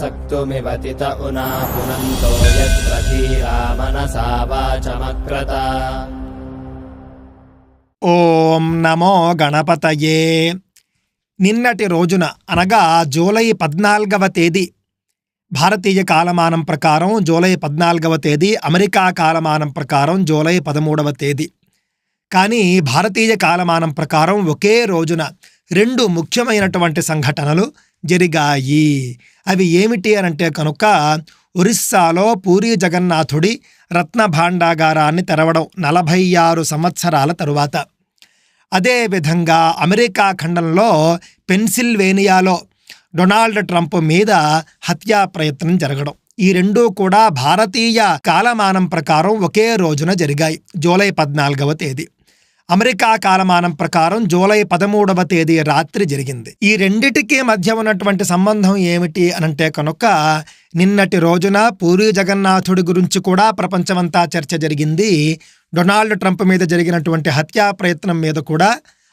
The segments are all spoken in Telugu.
सक्तुमिवतित उना पुनन्तो यत्र धीरा मनसा वाचमक्रत। ఓం నమో గణపతయే. నిన్నటి రోజున అనగా జూలై 14వ తేదీ భారతీయ కాలమానం ప్రకారం, జూలై 14వ తేదీ అమెరికా కాలమానం ప్రకారం జూలై 13వ తేదీ. కానీ భారతీయ కాలమానం ప్రకారం ఒకే రోజున రెండు ముఖ్యమైనటువంటి సంఘటనలు జరిగాయి. అవి ఏమిటి అనంటే కనుక ఒరిస్సాలో పూరీ జగన్నాథుడి రత్న భాండాగారాన్ని తెరవడం 46 సంవత్సరాల తరువాత. అదేవిధంగా అమెరికా ఖండంలో పెన్సిల్వేనియాలో డొనాల్డ్ ట్రంప్ మీద హత్యా ప్రయత్నం జరగడం. ఈ రెండూ కూడా భారతీయ కాలమానం ప్రకారం ఒకే రోజున జరిగాయి, జూలై 14వ తేదీ. అమెరికా కాలమానం ప్రకారం జూలై 13వ తేదీ రాత్రి జరిగింది. ఈ రెండిటికి మధ్య ఉన్నటువంటి సంబంధం ఏమిటి అనంటే కనుక నిన్నటి రోజున పూరీ జగన్నాథుడి గురించి కూడా ప్రపంచమంతా చర్చ జరిగింది. డొనాల్డ్ ట్రంప్ మీద జరిగినటువంటి హత్యా ప్రయత్నం మీద కూడా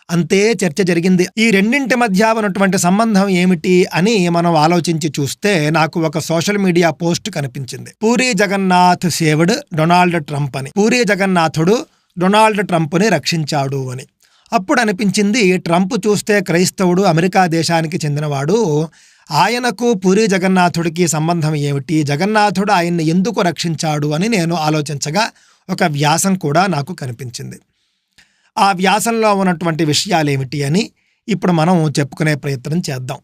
అంతే చర్చ జరిగింది. ఈ రెండింటి మధ్య ఉన్నటువంటి సంబంధం ఏమిటి అని మనం ఆలోచించి చూస్తే నాకు ఒక సోషల్ మీడియా పోస్ట్ కనిపించింది. Puri Jagannath saved Donald Trump అని. పూరీ జగన్నాథుడు డొనాల్డ్ ట్రంప్ని రక్షించాడు అని. అప్పుడు అనిపించింది, ట్రంప్ చూస్తే క్రైస్తవుడు, అమెరికా దేశానికి చెందినవాడు, ఆయనకు పూరీ జగన్నాథుడికి సంబంధం ఏమిటి, జగన్నాథుడు ఆయన్ని ఎందుకు రక్షించాడు అని నేను ఆలోచించగా ఒక వ్యాసం కూడా నాకు కనిపించింది. ఆ వ్యాసంలో ఉన్నటువంటి విషయాలేమిటి అని ఇప్పుడు మనం చెప్పుకునే ప్రయత్నం చేద్దాం.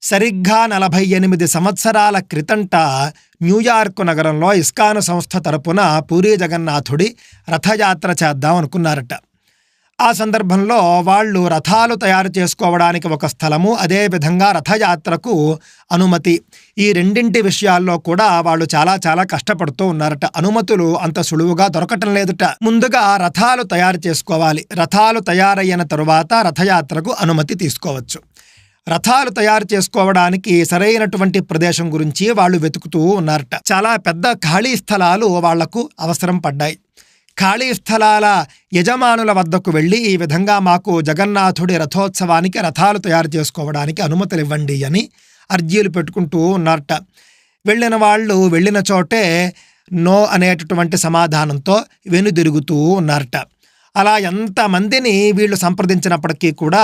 సరిగ్గా 48 సంవత్సరాల క్రితంట న్యూయార్క్ నగరంలో ఇస్కాన్ సంస్థ తరపున పూరీ జగన్నాథుడి రథయాత్ర చేద్దాం అనుకున్నారట. ఆ సందర్భంలో వాళ్ళు రథాలు తయారు చేసుకోవడానికి ఒక స్థలము, అదేవిధంగా రథయాత్రకు అనుమతి, ఈ రెండింటి విషయాల్లో కూడా వాళ్ళు చాలా కష్టపడుతూ ఉన్నారట. అనుమతులు అంత సులువుగా దొరకటం లేదుట. ముందుగా రథాలు తయారు చేసుకోవాలి, రథాలు తయారయ్యిన తరువాత రథయాత్రకు అనుమతి తీసుకోవచ్చు. రథాలు తయారు చేసుకోవడానికి సరైనటువంటి ప్రదేశం గురించి వాళ్ళు వెతుకుతూ ఉన్నారట. చాలా పెద్ద ఖాళీ స్థలాలు వాళ్లకు అవసరం పడ్డాయి. ఖాళీ స్థలాల యజమానుల వద్దకు వెళ్ళి ఈ విధంగా మాకు జగన్నాథుడి రథోత్సవానికి రథాలు తయారు చేసుకోవడానికి అనుమతులు ఇవ్వండి అని అర్జీలు పెట్టుకుంటూ ఉన్నారట. వెళ్ళిన వాళ్ళు వెళ్ళిన చోటే నో అనేటటువంటి సమాధానంతో వెనుదిరుగుతూ ఉన్నారట. అలా ఎంతమందిని వీళ్ళు సంప్రదించినప్పటికీ కూడా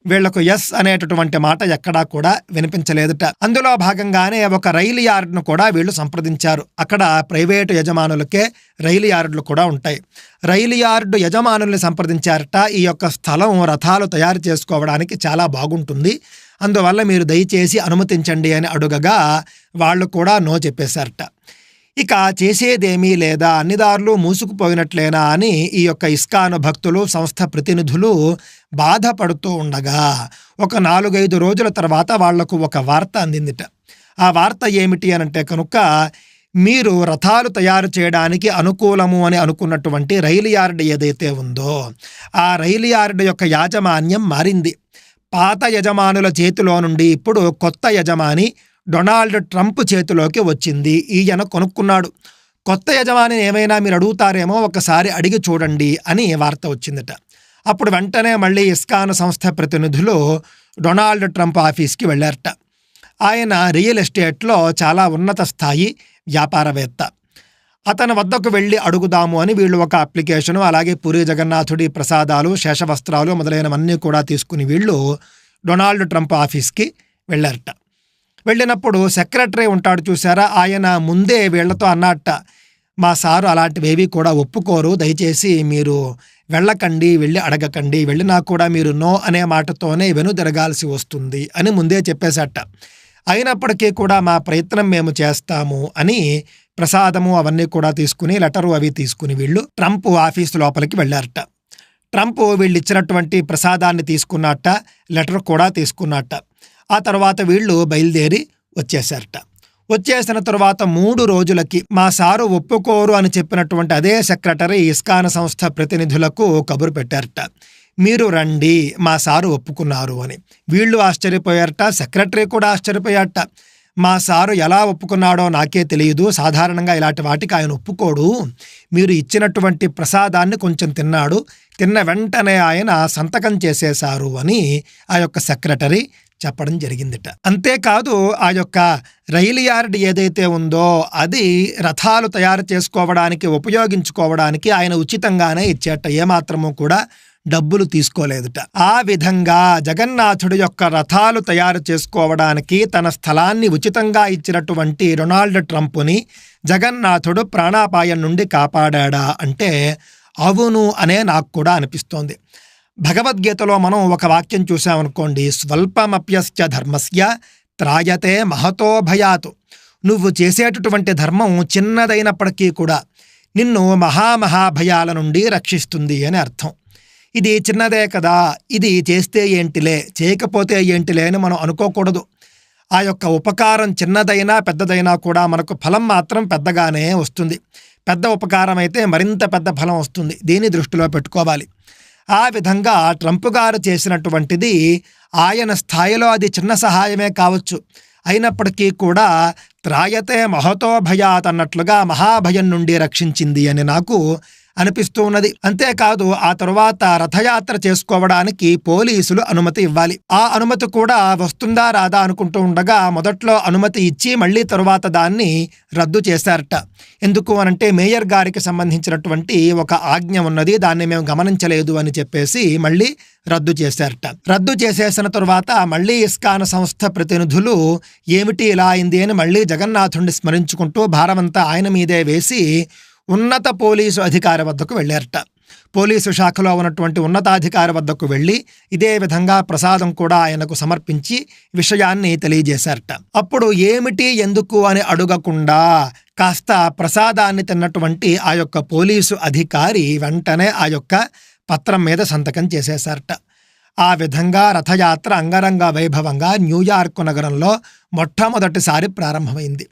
వీళ్లకు ఎస్ అనేటటువంటి మాట ఎక్కడా కూడా వినిపించలేదుట. అందులో భాగంగానే ఒక రైలు యార్డ్ను కూడా వీళ్ళు సంప్రదించారు. అక్కడ ప్రైవేటు యజమానులకే రైలు యార్డులు కూడా ఉంటాయి. రైలు యార్డు యజమానుల్ని సంప్రదించారట. ఈ యొక్క స్థలం రథాలు తయారు చేసుకోవడానికి చాలా బాగుంటుంది, అందువల్ల మీరు దయచేసి అనుమతించండి అని అడుగగా వాళ్ళు కూడా నో చెప్పేశారట. ఇక చేసేదేమీ లేదా, అన్ని దారులు మూసుకుపోయినట్లేనా అని ఈ యొక్క ఇస్కాన్ భక్తులు, సంస్థ ప్రతినిధులు బాధపడుతూ ఉండగా ఒక 4-5 రోజుల తర్వాత వాళ్లకు ఒక వార్త అందిందిట. ఆ వార్త ఏమిటి అనంటే కనుక మీరు రథాలు తయారు చేయడానికి అనుకూలము అని అనుకున్నటువంటి రైలు యార్డ్ ఏదైతే ఉందో ఆ రైలు యార్డ్ యొక్క యాజమాన్యం మారింది. పాత యజమానుల చేతిలో నుండి ఇప్పుడు కొత్త యజమాని డొనాల్డ్ ట్రంప్ చేతిలోకి వచ్చింది. ఈయన కొనుక్కున్నాడు. కొత్త యజమాని ఏమైనా మీరు అడుగుతారేమో, ఒకసారి అడిగి చూడండి అని వార్త వచ్చిందట. అప్పుడు వెంటనే మళ్ళీ ఇస్కాన్ సంస్థ ప్రతినిధులు డొనాల్డ్ ట్రంప్ ఆఫీస్కి వెళ్ళారట. ఆయన రియల్ ఎస్టేట్లో చాలా ఉన్నత స్థాయి వ్యాపారవేత్త. అతని వద్దకు వెళ్ళి అడుగుదాము అని వీళ్ళు ఒక అప్లికేషను, అలాగే పూరీ జగన్నాథుడి ప్రసాదాలు, శేషవస్త్రాలు మొదలైనవన్నీ కూడా తీసుకుని వీళ్ళు డొనాల్డ్ ట్రంప్ ఆఫీస్కి వెళ్ళారట. వెళ్ళినప్పుడు సెక్రటరీ ఉంటాడు చూసారా, ఆయన ముందే వీళ్లతో అన్నట్ట, మా సారు అలాంటివేవి కూడా ఒప్పుకోరు, దయచేసి మీరు వెళ్ళకండి, వెళ్ళి అడగకండి, వెళ్ళినా కూడా మీరు నో అనే మాటతోనే వెనుదిరగాల్సి వస్తుంది అని ముందే చెప్పేశాట. అయినప్పటికీ కూడా మా ప్రయత్నం మేము చేస్తాము అని ప్రసాదము అవన్నీ కూడా తీసుకుని, లెటరు అవి తీసుకుని వీళ్ళు ట్రంప్ ఆఫీసు లోపలికి వెళ్ళారట. ట్రంప్ వీళ్ళు ఇచ్చినటువంటి ప్రసాదాన్ని తీసుకున్నట్ట, లెటర్ కూడా తీసుకున్నట్ట. ఆ తర్వాత వీళ్ళు బయలుదేరి వచ్చేశారట. వచ్చేసిన తరువాత 3 రోజులకి మా సారు ఒప్పుకోరు అని చెప్పినటువంటి అదే సెక్రటరీ ఇస్కాన్ సంస్థ ప్రతినిధులకు కబురు పెట్టారట, మీరు రండి, మా సారు ఒప్పుకున్నారు అని. వీళ్ళు ఆశ్చర్యపోయారట, సెక్రటరీ కూడా ఆశ్చర్యపోయారట. మా సారు ఎలా ఒప్పుకున్నాడో నాకే తెలియదు. సాధారణంగా ఇలాంటి వాటికి ఆయన ఒప్పుకోడు. మీరు ఇచ్చినటువంటి ప్రసాదాన్ని కొంచెం తిన్నాడు. తిన్న వెంటనే ఆయన సంతకం చేసేశారు అని ఆ యొక్క సెక్రటరీ చెప్పడం జరిగిందిట. అంతేకాదు ఆ యొక్క రైలు యార్డ్ ఏదైతే ఉందో అది రథాలు తయారు చేసుకోవడానికి ఉపయోగించుకోవడానికి ఆయన ఉచితంగానే ఇచ్చేట. ఏమాత్రము కూడా డబ్బులు తీసుకోలేదుట. ఆ విధంగా జగన్నాథుడి యొక్క రథాలు తయారు చేసుకోవడానికి తన స్థలాన్ని ఉచితంగా ఇచ్చినటువంటి డొనాల్డ్ ట్రంప్ని జగన్నాథుడు ప్రాణాపాయం నుండి కాపాడా అంటే అవును అనే నాకు కూడా అనిపిస్తోంది. భగవద్గీతలో మనం ఒక వాక్యం చూసామనుకోండి, స్వల్పమప్యస్య ధర్మస్య త్రాయతే మహతో భయాతు. నువ్వు చేసేటటువంటి ధర్మం చిన్నదైనప్పటికీ కూడా నిన్ను మహాభయాల నుండి రక్షిస్తుంది అని అర్థం. ఇది చిన్నదే కదా, ఇది చేస్తే ఏంటిలే, చేయకపోతే ఏంటిలే అని మనం అనుకోకూడదు. ఆ యొక్క ఉపకారం చిన్నదైనా పెద్దదైనా కూడా మనకు ఫలం మాత్రం పెద్దగానే వస్తుంది. పెద్ద ఉపకారం అయితే మరింత పెద్ద ఫలం వస్తుంది. దీన్ని దృష్టిలో పెట్టుకోవాలి. ఆ విధంగా ట్రంప్ గారు చేసినటువంటిది ఆయన స్థాయిలో అది చిన్న సహాయమే కావచ్చు. అయినప్పటికీ కూడా త్రాయతే మహతో భయాత్ అన్నట్లుగా మహాభయం నుండి రక్షించింది అని నాకు అనిపిస్తూ ఉన్నది. అంతేకాదు ఆ తరువాత రథయాత్ర చేసుకోవడానికి పోలీసులు అనుమతి ఇవ్వాలి. ఆ అనుమతి కూడా వస్తుందా రాదా అనుకుంటూ ఉండగా మొదట్లో అనుమతి ఇచ్చి మళ్ళీ తరువాత దాన్ని రద్దు చేశారట. ఎందుకు అనంటే మేయర్ గారికి సంబంధించినటువంటి ఒక ఆజ్ఞ ఉన్నది, దాన్ని మేము గమనించలేదు అని చెప్పేసి మళ్ళీ రద్దు చేశారట. రద్దు చేసేసిన తరువాత మళ్ళీ ఇస్కాన్ సంస్థ ప్రతినిధులు ఏమిటి ఇలా అయింది అని మళ్ళీ జగన్నాథుడిని స్మరించుకుంటూ భారమంతా ఆయన మీదే వేసి ఉన్నత పోలీసు అధికారి వద్దకు వెళ్ళారట. పోలీసు శాఖలో ఉన్నటువంటి ఉన్నతాధికారి వద్దకు వెళ్ళి ఇదే విధంగా ప్రసాదం కూడా ఆయనకు సమర్పించి విషయాన్ని తెలియజేశారట. అప్పుడు ఏమిటి ఎందుకు అని అడగకుండా కాస్త ప్రసాదాన్ని తిన్నటువంటి ఆ యొక్క పోలీసు అధికారి వెంటనే ఆ యొక్క పత్రం మీద సంతకం చేసేశారట. ఆ విధంగా రథయాత్ర అంగరంగ వైభవంగా న్యూయార్క్ నగరంలో మొట్టమొదటిసారి ప్రారంభమైంది.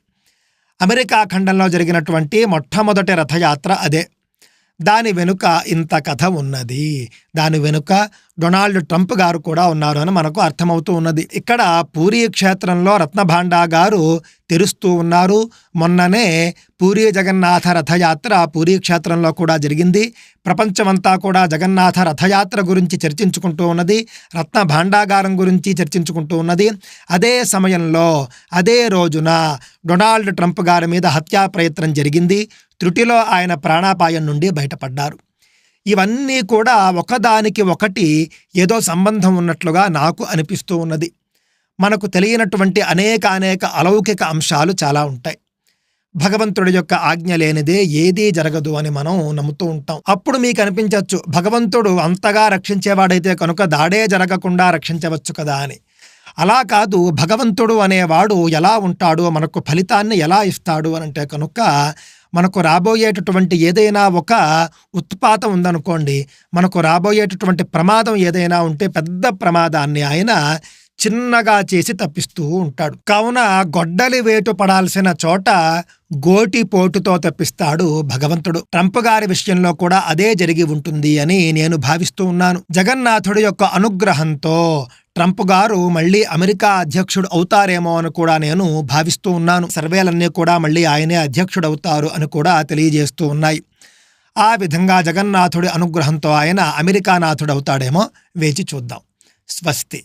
అమెరికా ఖండంలో జరిగినటువంటి మొట్టమొదటి రథయాత్ర అదే. దాని వెనుక ఇంత కథ ఉన్నది. దాని వెనుక డొనాల్డ్ ట్రంప్ గారు కూడా ఉన్నారు అని మనకు అర్థమవుతూ ఉన్నది. ఇక్కడ పూరీ క్షేత్రంలో రత్నభాండా గారు తెరుస్తూ ఉన్నారు. మొన్ననే పూరీ జగన్నాథ రథయాత్ర పూరీ క్షేత్రంలో కూడా జరిగింది. ప్రపంచమంతా కూడా జగన్నాథ రథయాత్ర గురించి చర్చించుకుంటూ ఉన్నది. రత్నభాండాగారం గురించి చర్చించుకుంటూ ఉన్నది. అదే సమయంలో అదే రోజున డొనాల్డ్ ట్రంప్ గారి మీద హత్యా ప్రయత్నం జరిగింది. త్రుటిలో ఆయన ప్రాణాపాయం నుండి బయటపడ్డారు. ఇవన్నీ కూడా ఒకదానికి ఒకటి ఏదో సంబంధం ఉన్నట్లుగా నాకు అనిపిస్తూ ఉన్నది. మనకు తెలియనటువంటి అనేక అలౌకిక అంశాలు చాలా ఉంటాయి. భగవంతుడి యొక్క ఆజ్ఞ లేనిదే ఏదీ జరగదు అని మనం నమ్ముతూ ఉంటాం. అప్పుడు మీకు అనిపించవచ్చు, భగవంతుడు అంతగా రక్షించేవాడైతే కనుక దాడే జరగకుండా రక్షించవచ్చు కదా అని. అలా కాదు. భగవంతుడు అనేవాడు ఎలా ఉంటాడు, మనకు ఫలితాన్ని ఎలా ఇస్తాడు అని అంటే కనుక మనకు రాబోయేటటువంటి ఏదైనా ఒక ఉత్పాతం ఉందనుకోండి, మనకు రాబోయేటటువంటి ప్రమాదం ఏదైనా ఉంటే పెద్ద ప్రమాదాన్ని ఆయన చిన్నగా చేసి తప్పిస్తూ ఉంటాడు. కావున గొడ్డలి వేటు పడాల్సిన చోట గోటి పోటుతో తప్పిస్తాడు భగవంతుడు. ట్రంప్ గారి విషయంలో కూడా అదే జరిగి ఉంటుంది అని నేను భావిస్తూ ఉన్నాను. జగన్నాథుడి యొక్క అనుగ్రహంతో ట్రంప్ గారు మళ్ళీ అమెరికా అధ్యక్షుడు అవుతారేమో అని కూడా నేను భావిస్తూ ఉన్నాను. సర్వేలన్నీ కూడా మళ్ళీ ఆయనే అధ్యక్షుడు అవుతారు అని కూడా తెలియజేస్తూ ఉన్నాయి. ఆ విధంగా జగన్నాథుడి అనుగ్రహంతో ఆయన అమెరికా నాథుడు అవుతాడేమో వేచి చూద్దాం. స్వస్తి.